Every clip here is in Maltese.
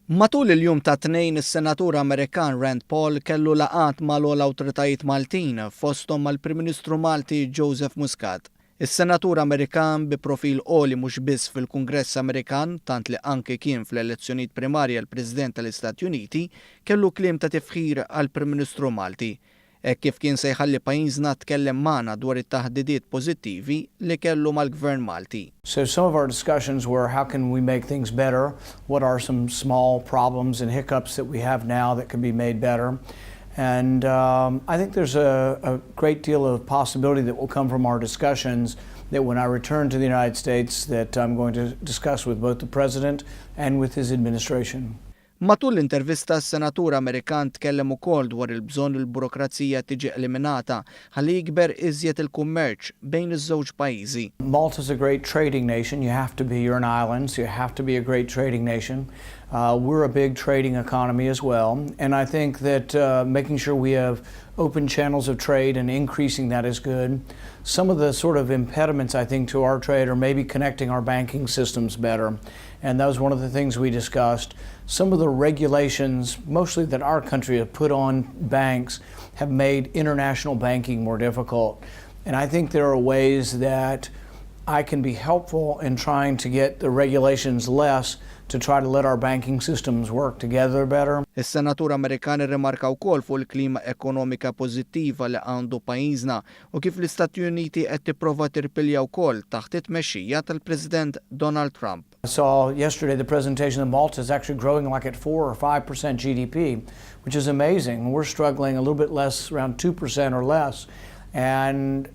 Matul il-jum ta' tnejn is-Senatur Amerikan Rand Paul kellu laqat mal-ogħla awtoritajiet Maltin fosthom mal-Prim Ministru Malti Joseph Muscat. Is-Senatur Amerikan bi profil għoli mhux biss fil-Kungress Amerikan tant li anke kien fl-elezzjonijiet primarji għal President tal-Istati Uniti kellu kliem ta' tifħir għall Prim Ministru Malti. Hekk kif kien se jħalli pajjiżna tkellem magħna dwar it-taħdidiet pożittivi li kellu mal-Gvern Malti. So some of our discussions were how can we make things better? What are some small problems and hiccups that we have now that can be made better? And I think there's a great deal of possibility that will come from our discussions that when I return to the United States that I'm going to discuss with both the President and with his administration. Matul l-intervista s-Senatur Amerikan tkellem ukoll dwar il-bżonn il-burokrazija tiġi eliminata ħalli jikber iżjed il-kummerċ bejn iż-żewġ pajjiżi. Malta's a great trading nation. You're an island, so you have to be a great trading nation. We're a big trading economy as well, and I think that making sure we have open channels of trade and increasing that is good. Some of the sort of impediments, I think, to our trade are maybe connecting our banking systems better, and that was one of the things we discussed. Some of the regulations, mostly that our country has put on banks, have made international banking more difficult, and I think there are ways that I can be helpful in trying to get the regulations less to try to let our banking systems work together better. Is-Senatur Amerikan irrimarka wkoll fuq il-klima ekonomika pożittiva li għandu pajjiżna u kif l-Istati Uniti qed tipprova tirpilja wkoll taħt it-tmexxija tal-President Donald Trump. I saw yesterday the presentation of Malta is actually growing like at 4 or 5% GDP, which is amazing. We're struggling a little bit less, around 2% or less, and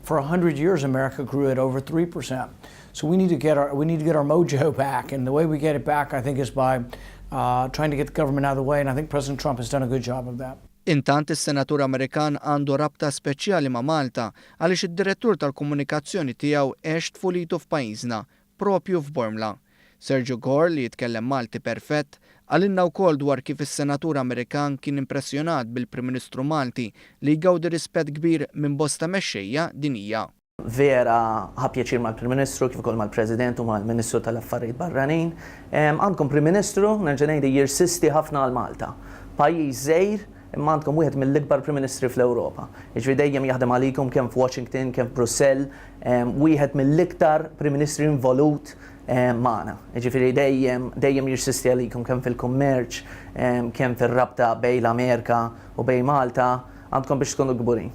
for 100 years America grew at over 3%. So we need to get our mojo back, and the way we get it back, I think, is by trying to get the government out of the way, and I think President Trump has done a good job of that. Intant is-Senatur Amerikan għandu rabta speċjali ma' Malta għaliex id-direttur tal-komunikazzjoni tiegħu għex tfulitu f'pajjiżna, propju f'Bormla. Sergio Gore li jitkellem Malti perfett għalinna wkoll dwar kif is-Senatur Amerikan kien impressjonat bil-Prim Ministru Malti li jgawdi rispett kbir minn bosta mexxejja dinija. Vera ħapjaċir mal-Prim Ministru kif ukoll mal-President u mal-Ministru tal-Affarijiet Barranin. Għandkom Prim Ministru nerġa' ngħid jirsisti ħafna għal Malta. Pajjiż żgħir imma għandkom wieħed mill-ikbar Prim Ministri fl-Ewropa. Jiġri dejjem jaħdem għalikom kemm f'Washington, kemm f'Brussell, wieħed mill-iktar Prim Ministri involut magħna. Jiġifieri dejjem jirsisti għalikom kemm fil-kummerċ, kemm fir-rabta bejn l-Amerika u bejn Malta, għandkom biex tkunu kburin.